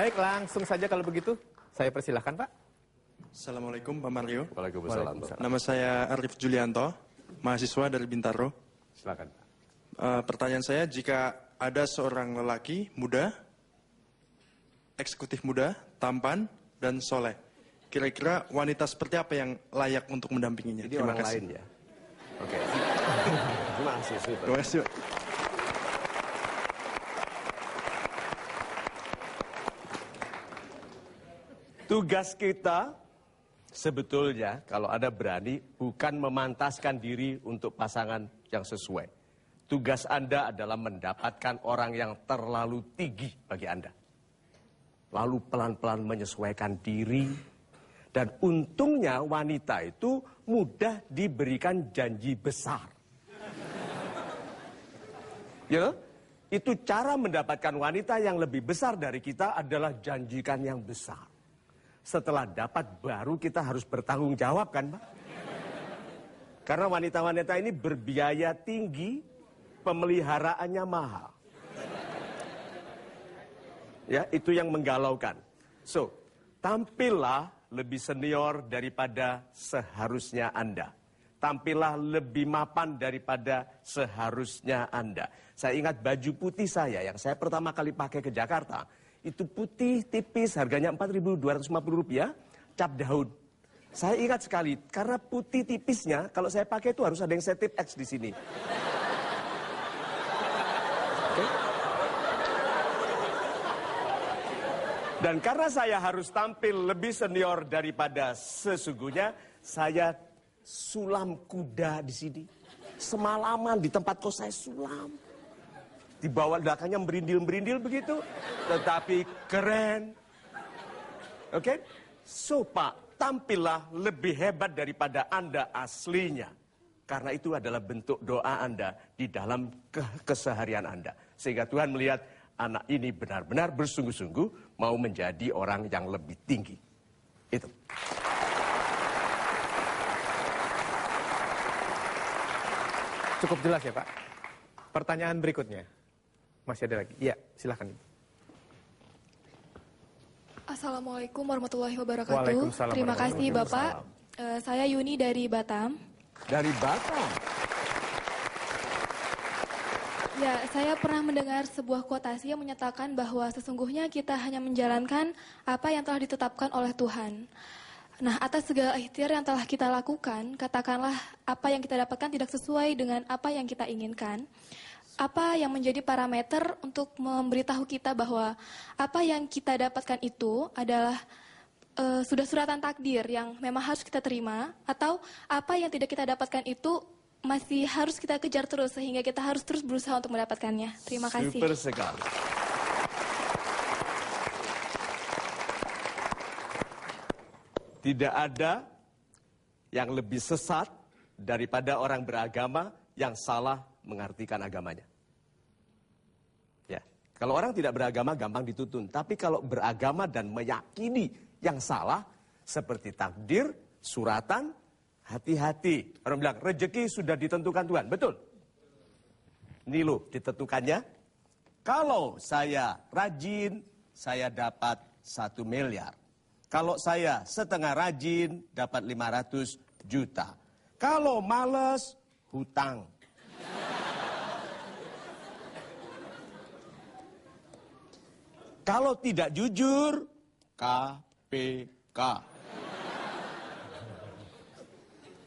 Baik, langsung saja kalau begitu. Saya persilahkan, Pak. Assalamualaikum, Pak Mario. Waalaikumsalam. Nama saya Arif Julianto, mahasiswa dari Bintaro. Silakan. Pertanyaan saya, jika ada seorang lelaki muda, eksekutif muda, tampan, dan soleh, kira-kira wanita seperti apa yang layak untuk mendampinginya? Jadi orang lain ya? Oke. Terima kasih. Terima kasih, Pak. Tugas kita sebetulnya kalau ada berani bukan memantaskan diri untuk pasangan yang sesuai. Tugas Anda adalah mendapatkan orang yang terlalu tinggi bagi Anda. Lalu pelan-pelan menyesuaikan diri. Dan untungnya wanita itu mudah diberikan janji besar. Ya, itu cara mendapatkan wanita yang lebih besar dari kita adalah janjikan yang besar. Setelah dapat baru kita harus bertanggung jawab kan, Pak? Karena wanita-wanita ini berbiaya tinggi, pemeliharaannya mahal. Ya, itu yang menggalaukan. So, tampillah lebih senior daripada seharusnya Anda. Tampillah lebih mapan daripada seharusnya Anda. Saya ingat baju putih saya yang saya pertama kali pakai ke Jakarta. Itu putih, tipis, harganya Rp4.250, cap daun. Saya ingat sekali, karena putih tipisnya, kalau saya pakai itu harus ada yang setip X di sini. Okay. Dan karena saya harus tampil lebih senior daripada sesungguhnya, saya sulam kuda di sini. Semalaman di tempat kos saya sulam. Di bawah belakangnya merindil-merindil begitu. Tetapi keren. Oke? So, Pak, tampillah lebih hebat daripada Anda aslinya. Karena itu adalah bentuk doa Anda di dalam keseharian Anda. Sehingga Tuhan melihat anak ini benar-benar bersungguh-sungguh mau menjadi orang yang lebih tinggi. Itu. Cukup jelas ya, Pak. Pertanyaan berikutnya. Masih ada lagi? Iya, silahkan. Assalamualaikum warahmatullahi wabarakatuh. Waalaikumsalam. Terima kasih Bapak. Saya Yuni dari Batam. Dari Batam? Ya, saya pernah mendengar sebuah quotasi yang menyatakan bahwa sesungguhnya kita hanya menjalankan apa yang telah ditetapkan oleh Tuhan. Nah, atas segala ikhtiar yang telah kita lakukan, katakanlah apa yang kita dapatkan tidak sesuai dengan apa yang kita inginkan. Apa yang menjadi parameter untuk memberitahu kita bahwa apa yang kita dapatkan itu adalah sudah suratan takdir yang memang harus kita terima, atau apa yang tidak kita dapatkan itu masih harus kita kejar terus sehingga kita harus terus berusaha untuk mendapatkannya. Terima kasih. Super sekali. Tidak ada yang lebih sesat daripada orang beragama yang salah mengartikan agamanya. Ya, kalau orang tidak beragama gampang dituntun, tapi kalau beragama dan meyakini yang salah seperti takdir, suratan, hati-hati. Orang bilang rezeki sudah ditentukan Tuhan, betul? Ini loh ditentukannya. Kalau saya rajin, saya dapat 1 miliar. Kalau saya setengah rajin, dapat 500 juta. Kalau males, hutang. Kalau tidak jujur, KPK.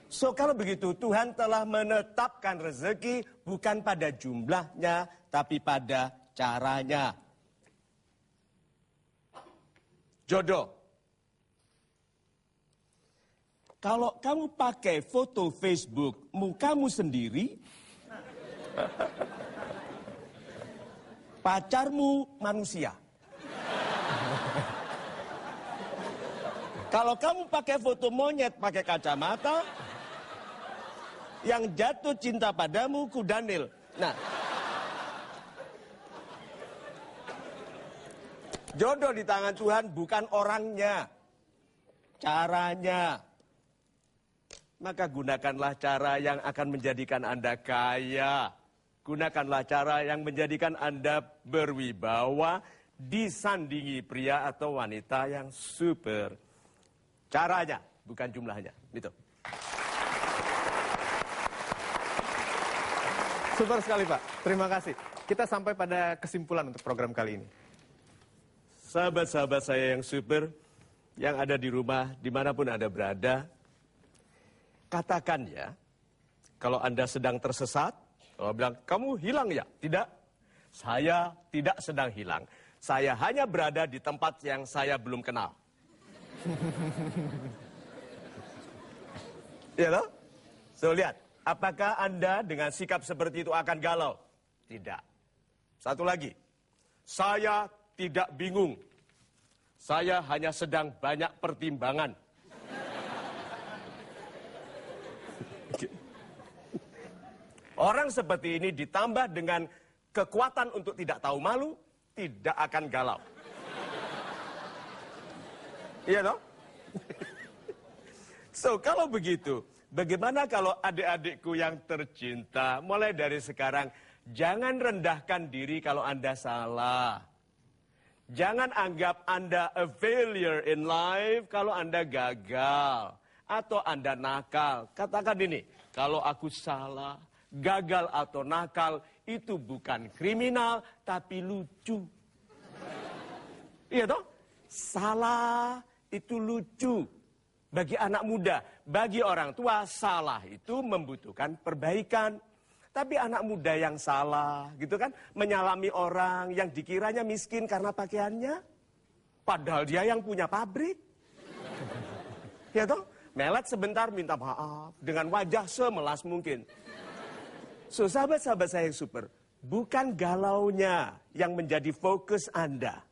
So, kalau begitu Tuhan telah menetapkan rezeki bukan pada jumlahnya, tapi pada caranya. Jodoh. Kalau kamu pakai foto Facebook mukamu sendiri, pacarmu manusia. Kalau kamu pakai foto monyet pakai kacamata, yang jatuh cinta padamu kudanil. Nah, jodoh di tangan Tuhan bukan orangnya, caranya. Maka gunakanlah cara yang akan menjadikan Anda kaya. Gunakanlah cara yang menjadikan Anda berwibawa. disandingi pria atau wanita yang super. Caranya, bukan jumlahnya. Gitu. Super sekali Pak, terima kasih. Kita sampai pada kesimpulan untuk program kali ini. Sahabat-sahabat saya yang super, yang ada di rumah, dimanapun Anda berada, katakan ya, kalau Anda sedang tersesat, kalau bilang, kamu hilang ya? Tidak, saya tidak sedang hilang. Saya hanya berada di tempat yang saya belum kenal. Ya loh? So, lihat. Apakah Anda dengan sikap seperti itu akan galau? Tidak. Satu lagi. Saya tidak bingung. Saya hanya sedang banyak pertimbangan. Orang seperti ini ditambah dengan kekuatan untuk tidak tahu malu, tidak akan galau. Iya toh? So, kalau begitu, bagaimana kalau adik-adikku yang tercinta, mulai dari sekarang, jangan rendahkan diri kalau Anda salah. Jangan anggap Anda a failure in life kalau Anda gagal. Atau Anda nakal. Katakan ini, kalau aku salah, gagal atau nakal, itu bukan kriminal, tapi lucu. Iya toh? Salah itu lucu. Bagi anak muda, bagi orang tua, salah itu membutuhkan perbaikan. Tapi anak muda yang salah, gitu kan, menyalami orang yang dikiranya miskin karena pakaiannya, padahal dia yang punya pabrik. Ya toh? Melet sebentar minta maaf dengan wajah semelas mungkin. So, sahabat-sahabat saya yang super, bukan galaunya yang menjadi fokus Anda.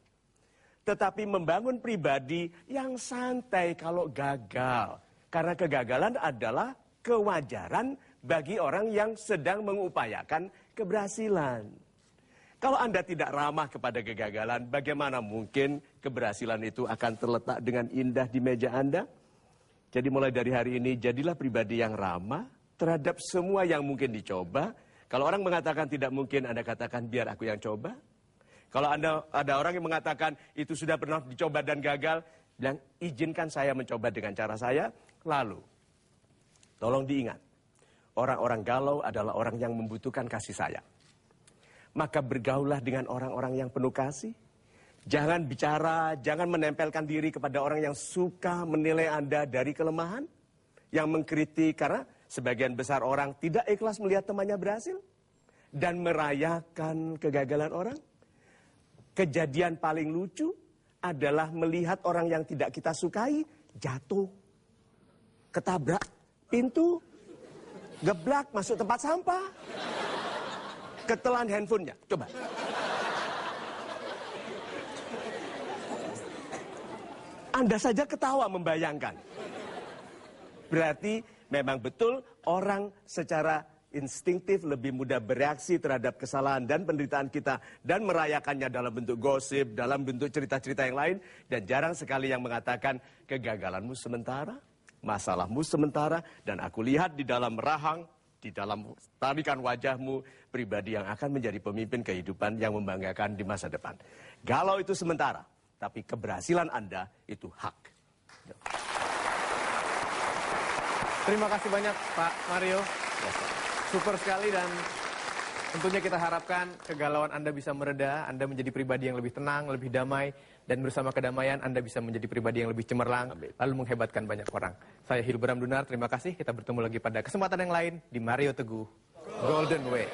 Tetapi membangun pribadi yang santai kalau gagal. Karena kegagalan adalah kewajaran bagi orang yang sedang mengupayakan keberhasilan. Kalau Anda tidak ramah kepada kegagalan, bagaimana mungkin keberhasilan itu akan terletak dengan indah di meja Anda? Jadi mulai dari hari ini, jadilah pribadi yang ramah terhadap semua yang mungkin dicoba. Kalau orang mengatakan tidak mungkin, Anda katakan biar aku yang coba. Kalau Anda ada orang yang mengatakan itu sudah pernah dicoba dan gagal, bilang izinkan saya mencoba dengan cara saya. Lalu, tolong diingat, orang-orang galau adalah orang yang membutuhkan kasih sayang. Maka bergaulah dengan orang-orang yang penuh kasih. Jangan bicara, jangan menempelkan diri kepada orang yang suka menilai Anda dari kelemahan. Yang mengkritik karena sebagian besar orang tidak ikhlas melihat temannya berhasil. Dan merayakan kegagalan orang. Kejadian paling lucu adalah melihat orang yang tidak kita sukai jatuh. Ketabrak pintu. Geblak masuk tempat sampah. Ketelan handphonenya. Coba. Anda saja ketawa membayangkan. Berarti memang betul orang secara instingtif lebih mudah bereaksi terhadap kesalahan dan penderitaan kita. Dan merayakannya dalam bentuk gosip, dalam bentuk cerita-cerita yang lain. Dan jarang sekali yang mengatakan kegagalanmu sementara, masalahmu sementara. Dan aku lihat di dalam rahang, di dalam tarikan wajahmu, pribadi yang akan menjadi pemimpin kehidupan yang membanggakan di masa depan. Galau itu sementara. Tapi keberhasilan Anda itu hak. Terima kasih banyak Pak Mario. Super sekali dan tentunya kita harapkan kegalauan Anda bisa mereda, Anda menjadi pribadi yang lebih tenang, lebih damai, dan bersama kedamaian Anda bisa menjadi pribadi yang lebih cemerlang, lalu menghebatkan banyak orang. Saya Hilbram Dunar, terima kasih. Kita bertemu lagi pada kesempatan yang lain di Mario Teguh Golden Way.